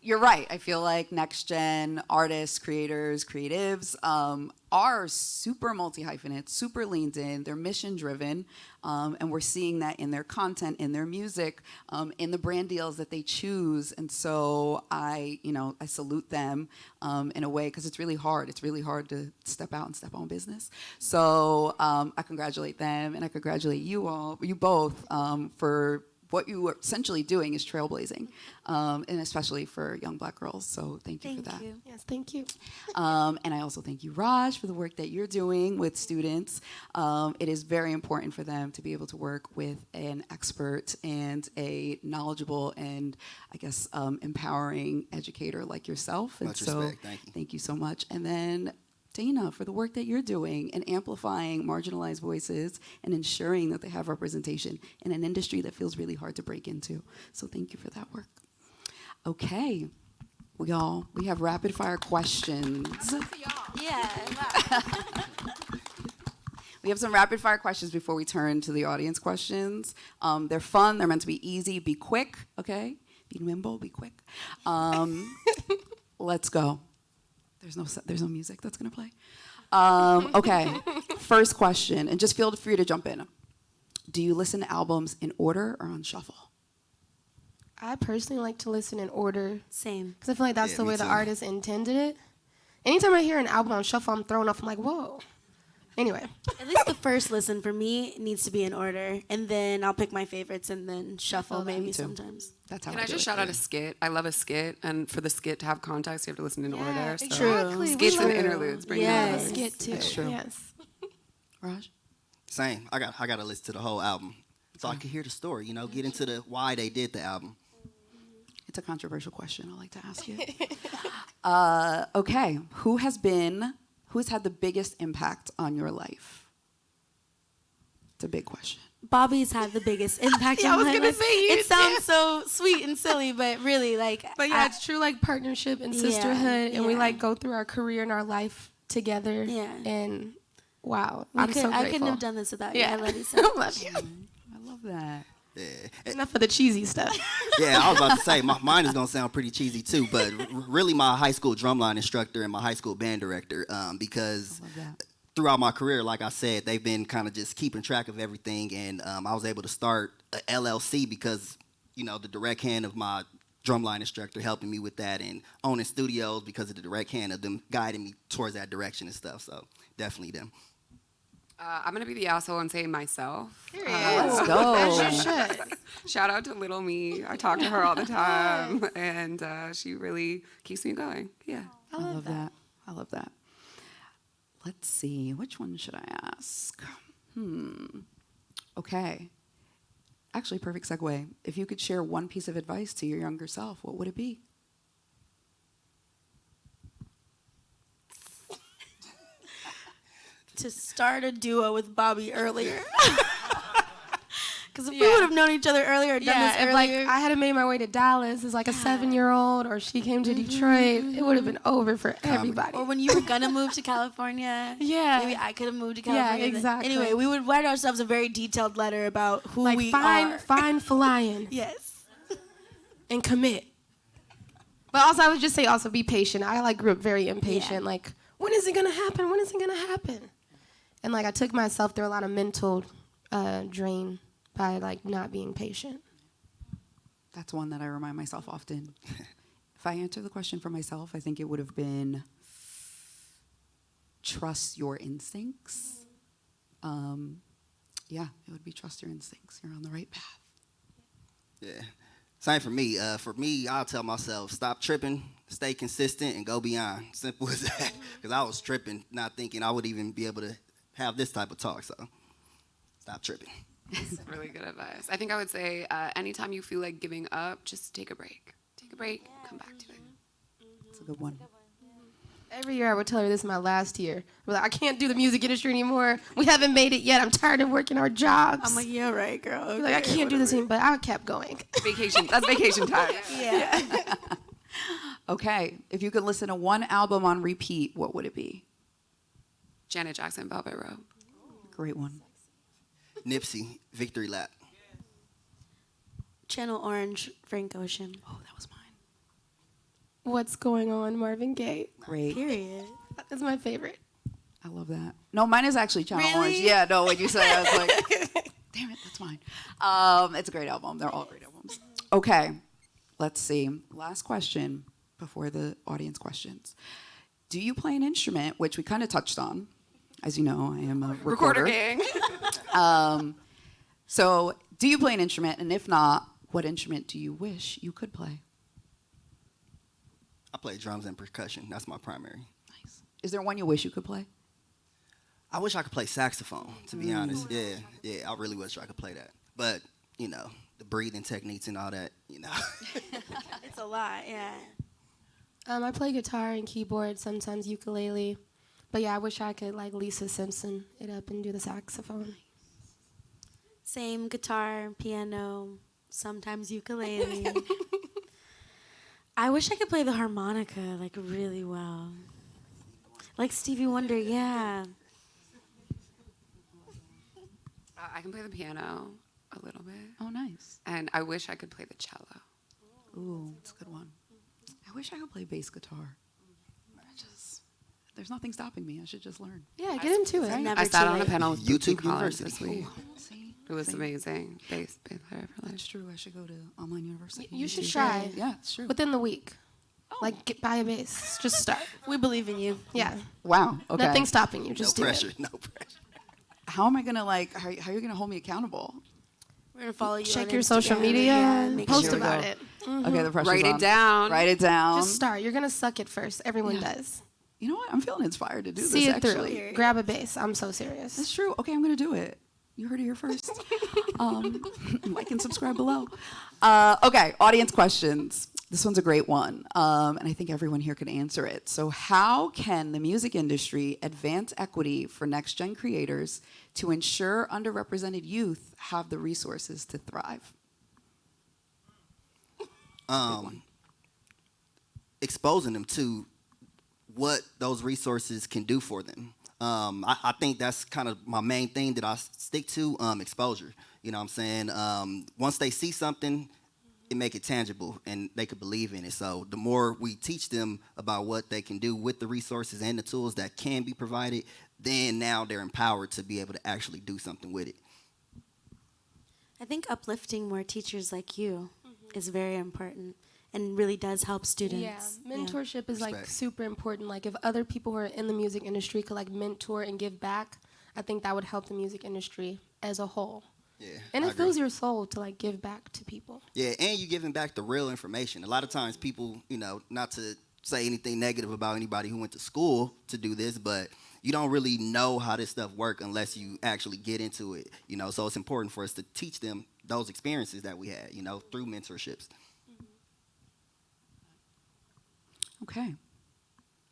You're right. I feel like next gen artists, creators, creatives are super multi-hyphenate, super leaned in. They're mission driven. And we're seeing that in their content, in their music, in the brand deals that they choose. And so I salute them in a way, because it's really hard. It's really hard to step out and step on business. So I congratulate them, and I congratulate you both, for what you are essentially doing is trailblazing, and especially for young Black girls. So thank you for that. You. Yes, thank you. And I also thank you, Raj, for the work that you're doing with students. It is very important for them to be able to work with an expert and a knowledgeable and, I guess, empowering educator like yourself. And Much so respect. Thank you. Thank you so much. And then Dana, for the work that you're doing in amplifying marginalized voices and ensuring that they have representation in an industry that feels really hard to break into. So thank you for that work. Okay, we have rapid fire questions. Yeah. We have some rapid fire questions before we turn to the audience questions. They're fun, they're meant to be easy, be quick, okay? Be nimble, be quick. Let's go. There's no music that's gonna play. Okay, first question, and just feel free to jump in. Do you listen to albums in order or on shuffle? I personally like to listen in order Same. because I feel like that's Yeah, the me way the too. artist intended it. Anytime I hear an album on shuffle, I'm thrown off. I'm like, whoa. Anyway, At least the first listen for me needs to be in order, and then I'll pick my favorites and then shuffle that. Me maybe too. sometimes. That's how Can I do just it. shout out a skit? I love a skit, and for the skit to have context, you have to listen in order. So True. skits and True. interludes. Bring Yes. it on. get to That's true. Yes. Raj? Same. I got to listen to the whole album so I can hear the story. Get into the why they did the album. It's a controversial question I like to ask you. Okay, who's had the biggest impact on your life? It's a big question. Bobby's had the biggest impact Yeah, I on was my gonna life. say you It sounds so sweet and silly, but really, like. But yeah, it's true, like partnership and sisterhood, and we yeah. like go through our career and our life together. Yeah. And wow, I I'm so grateful. couldn't have done this without you. Yeah. I love you so I much. love you. I love that. Yeah. Enough of the cheesy stuff. Yeah, I was about to say, mine is going to sound pretty cheesy too, but really my high school drumline instructor and my high school band director, because I love that. throughout my career, like I said, they've been kind of just keeping track of everything, and I was able to start a LLC because, you know, the direct hand of my drumline instructor helping me with that, and owning studios because of the direct hand of them guiding me towards that direction and stuff, so definitely them. I'm going to be the asshole and say myself. Let's go. As you should. Shout out to little me. I talk to her all the time, and she really keeps me going. Yeah. I love that. I love that. Let's see. Which one should I ask? Okay. Actually, perfect segue. If you could share one piece of advice to your younger self, what would it be? To start a duo with Bobby earlier. Because if we would have known each other earlier, or done this Yeah, if like earlier. I had made my way to Dallas as like a 7-year-old, or she came to Detroit, it would have been over for everybody. Or when you were gonna move to California, Yeah. maybe I could have moved to Yeah, California. exactly. Anyway, we would write ourselves a very detailed letter about who Like we fine, are. fine flying Yes. and commit. But also, I would just say also be patient. I like grew up very impatient. Yeah. Like, when is it gonna happen? When is it gonna happen? And like I took myself through a lot of mental drain by like not being patient. That's one that I remind myself often. If I answer the question for myself, I think it would have been trust your instincts. Yeah, it would be trust your instincts. You're on the right path. Yeah. Same for me. For me, I'll tell myself, stop tripping, stay consistent, and go beyond. Simple as that. Because I was tripping, not thinking I would even be able to have this type of talk. So stop tripping. That's really good advice. I think I would say anytime you feel like giving up, just take a break. Take a break, come back to it. That's a good one. Every year I would tell her this is my last year. We're like, I can't do the music industry anymore. We haven't made it yet. I'm tired of working our jobs. I'm like, yeah, right, girl. Okay, like, I can't do this anymore, but I kept going. Vacation. That's vacation time. Yeah. Okay, if you could listen to one album on repeat, what would it be? Janet Jackson, Velvet Rope. Great one. Nipsey, Victory Lap. Channel Orange, Frank Ocean. Oh, that was mine. What's going on, Marvin Gaye? Great. Period. That's my favorite. I love that. No, mine is actually Channel Really? Orange. Yeah, no, when you said it, I was like, damn it, that's mine. It's a great album. They're all great albums. Okay, let's see. Last question before the audience questions. Do you play an instrument, which we kind of touched on? As you know, I am a recorder. Gang. So, do you play an instrument? And if not, what instrument do you wish you could play? I play drums and percussion. That's my primary. Nice. Is there one you wish you could play? I wish I could play saxophone, to be honest. Yeah, I really wish I could play that. But, you know, the breathing techniques and all that, you know. It's a lot, yeah. I play guitar and keyboard, sometimes ukulele. But yeah, I wish I could like Lisa Simpson it up and do the saxophone. Same guitar, piano, sometimes ukulele. I wish I could play the harmonica like really well. Like Stevie Wonder, yeah. I can play the piano a little bit. Oh, nice. And I wish I could play the cello. Ooh, that's a good one. I wish I could play bass guitar. There's nothing stopping me. I should just learn. Yeah, get into it. Never I sat too on a late. panel with YouTube YouTube Collins University. this week. See? It was See? amazing. Bass player for life. That's true. I should go to online university. You should See. try. Yeah, it's true. Within the week. Like, buy a bass. Just start. We believe in you. Yeah. Wow. Okay. Nothing's stopping you. No Just do pressure, it. no pressure. How am I gonna how are you gonna hold me accountable? We're gonna follow you. Check on your social Instagram. media. Yeah, and make post sure. about go. it. Okay, the pressure's Write it on. down. Write it down. Just start. You're going to suck at first. Everyone does. You know what? I'm feeling inspired to do See this. it through. Actually, Grab a bass. I'm so serious. that's true. Okay, I'm gonna do it. You heard it here first. Like and subscribe below. Okay, audience questions. This one's a great one, and I think everyone here can answer it. So how can the music industry advance equity for next-gen creators to ensure underrepresented youth have the resources to thrive? Exposing them to what those resources can do for them. I think that's kind of my main thing that I stick to, exposure. You know what I'm saying? Once they see something, it make it tangible and they could believe in it. So the more we teach them about what they can do with the resources and the tools that can be provided, then now they're empowered to be able to actually do something with it. I think uplifting more teachers like you is very important and really does help students. Yeah, mentorship is like super important. Like if other people who are in the music industry could like mentor and give back, I think that would help the music industry as a whole. Yeah, and it fills your soul to like give back to people. Yeah, and you giving back the real information. A lot of times people, you know, not to say anything negative about anybody who went to school to do this, but you don't really know how this stuff works unless you actually get into it, you know. So it's important for us to teach them those experiences that we had, you know, through mentorships. Okay.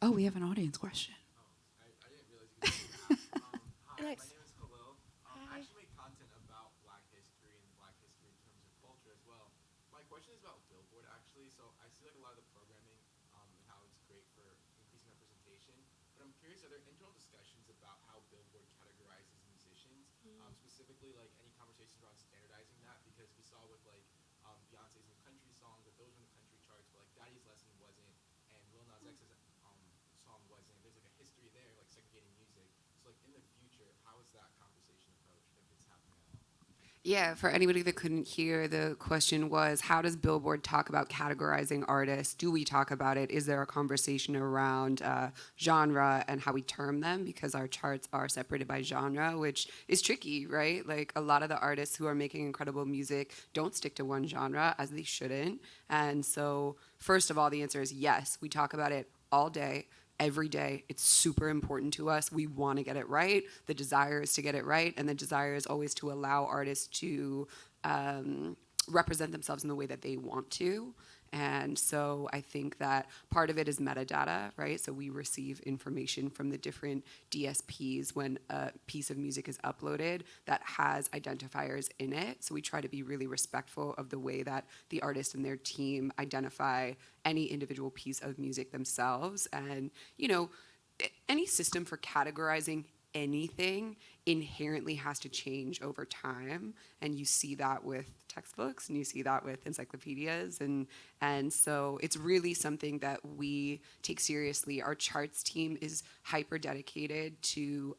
Oh, we have an audience question. I didn't realize you could ask. Hi, my name is Khalil. I actually make content about Black history and Black history in terms of culture as well. My question is about Billboard, actually. So I see like a lot of the programming and how it's great for increasing representation. But I'm curious, are there internal discussions about how Billboard categorizes musicians? Specifically, like any conversations around standardizing that? Because we saw with like Beyonce's new country song that those were in the country charts, but like Daddy's Lesson wasn't, and Lil Nas X's song wasn't. There's like a history there, like segregating music. So like in the future, how is that conversation approached if it's happening at all? Yeah, for anybody that couldn't hear, the question was, how does Billboard talk about categorizing artists? Do we talk about it? Is there a conversation around genre and how we term them? Because our charts are separated by genre, which is tricky, right? Like a lot of the artists who are making incredible music don't stick to one genre, as they shouldn't. And so, first of all, the answer is yes. We talk about it all day, every day. It's super important to us. We want to get it right. The desire is to get it right, and the desire is always to allow artists to represent themselves in the way that they want to. And so I think that part of it is metadata, right? So we receive information from the different DSPs when a piece of music is uploaded that has identifiers in it. So we try to be really respectful of the way that the artist and their team identify any individual piece of music themselves. And, you know, any system for categorizing anything inherently has to change over time, and you see that with textbooks and you see that with encyclopedias, and so it's really something that we take seriously. Our charts team is hyper dedicated to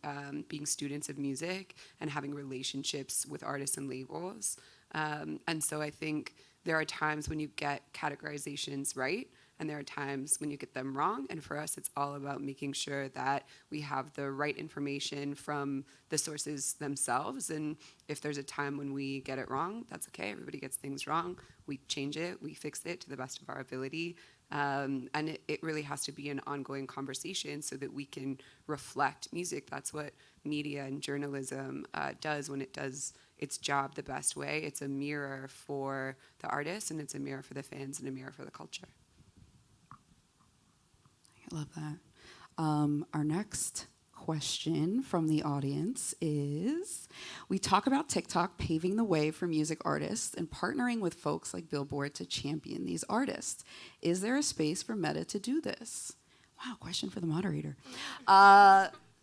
being students of music and having relationships with artists and labels, and so I think there are times when you get categorizations right, and there are times when you get them wrong. And for us, it's all about making sure that we have the right information from the sources themselves. And if there's a time when we get it wrong, that's okay. Everybody gets things wrong. We change it. We fix it to the best of our ability. And it really has to be an ongoing conversation so that we can reflect music. That's what media and journalism does when it does its job the best way. It's a mirror for the artists, and it's a mirror for the fans, and a mirror for the culture. I love that. Our next question from the audience is, we talk about TikTok paving the way for music artists and partnering with folks like Billboard to champion these artists. Is there a space for Meta to do this? Wow, question for the moderator.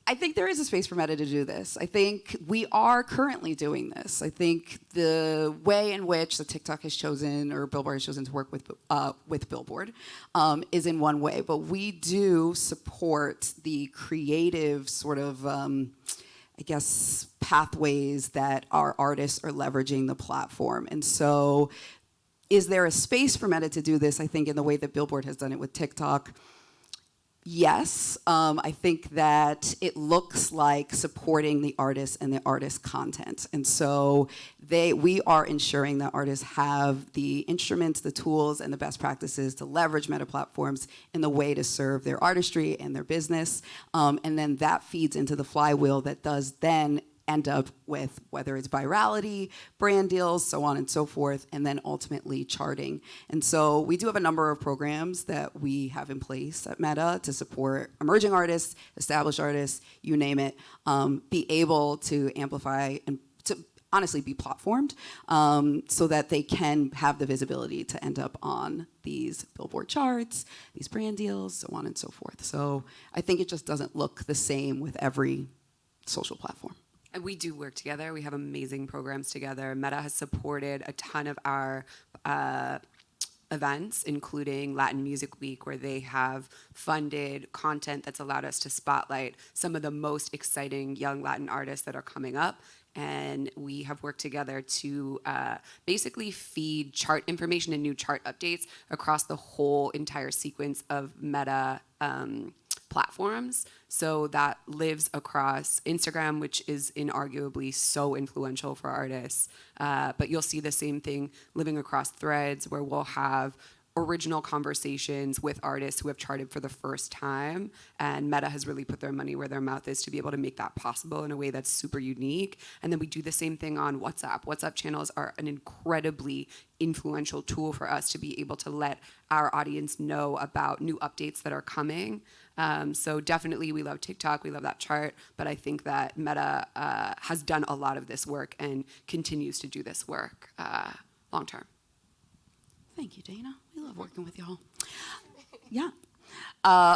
I think there is a space for Meta to do this. I think we are currently doing this. I think the way in which the TikTok has chosen, or Billboard has chosen to work with Billboard, is in one way. But we do support the creative sort of, I guess, pathways that our artists are leveraging the platform. And so is there a space for Meta to do this? I think in the way that Billboard has done it with TikTok. Yes, I think that it looks like supporting the artists and the artist content. And so we are ensuring that artists have the instruments, the tools, and the best practices to leverage Meta platforms in the way to serve their artistry and their business. And then that feeds into the flywheel that does then end up with, whether it's virality, brand deals, so on and so forth, and then ultimately charting. And so we do have a number of programs that we have in place at Meta to support emerging artists, established artists, you name it, be able to amplify and to honestly be platformed, so that they can have the visibility to end up on these Billboard charts, these brand deals, so on and so forth. So I think it just doesn't look the same with every social platform. And we do work together. We have amazing programs together. Meta has supported a ton of our events, including Latin Music Week, where they have funded content that's allowed us to spotlight some of the most exciting young Latin artists that are coming up. And we have worked together to basically feed chart information and new chart updates across the whole entire sequence of Meta platforms. So that lives across Instagram, which is inarguably so influential for artists. But you'll see the same thing living across Threads, where we'll have original conversations with artists who have charted for the first time, and Meta has really put their money where their mouth is to be able to make that possible in a way that's super unique. And then we do the same thing on WhatsApp. WhatsApp channels are an incredibly influential tool for us to be able to let our audience know about new updates that are coming. So definitely we love TikTok, we love that chart, but I think that Meta has done a lot of this work and continues to do this work long term. Thank you, Dana. We love working with y'all. Yeah.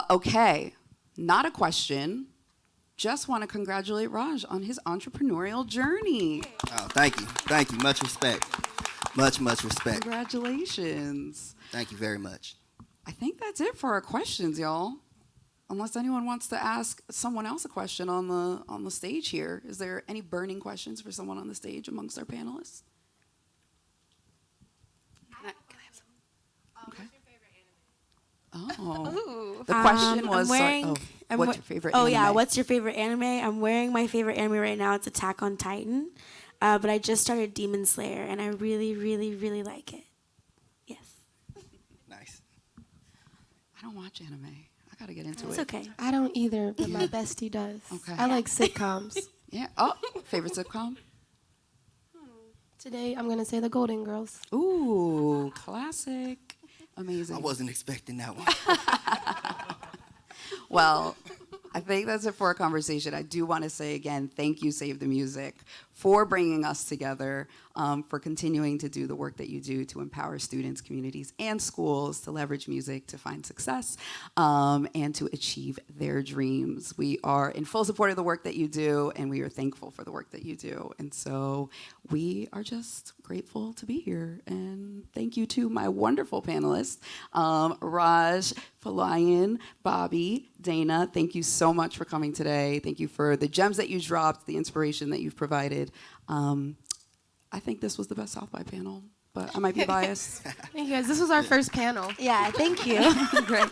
Okay. Not a question. Just want to congratulate Raj on his entrepreneurial journey. Oh, thank you. Thank you. Much respect. Much respect. Congratulations. Thank you very much. I think that's it for our questions, y'all. Unless anyone wants to ask someone else a question on the stage here. Is there any burning questions for someone on the stage amongst our panelists? Okay. Oh. The question was, what's your favorite anime? Oh, yeah, what's your favorite anime? I'm wearing my favorite anime right now. It's Attack on Titan. But I just started Demon Slayer, and I really, really, really like it. Yes. Nice. I don't watch anime. I got to get into it. It's okay. I don't either, but my bestie does. Okay. I like sitcoms. Yeah. Oh, favorite sitcom? Today, I'm going to say The Golden Girls. Ooh, classic. Amazing. I wasn't expecting that one. Well, I think that's it for our conversation. I do want to say again, thank you, Save the Music, for bringing us together, for continuing to do the work that you do to empower students, communities, and schools to leverage music to find success, and to achieve their dreams. We are in full support of the work that you do, and we are thankful for the work that you do. And so we are just grateful to be here. And thank you to my wonderful panelists, Raj, Falayan, Bobby, Dana. Thank you so much for coming today. Thank you for the gems that you dropped, the inspiration that you've provided. I think this was the best South by panel, but I might be biased. Thank you guys. This was our first panel. Yeah, thank you. Great.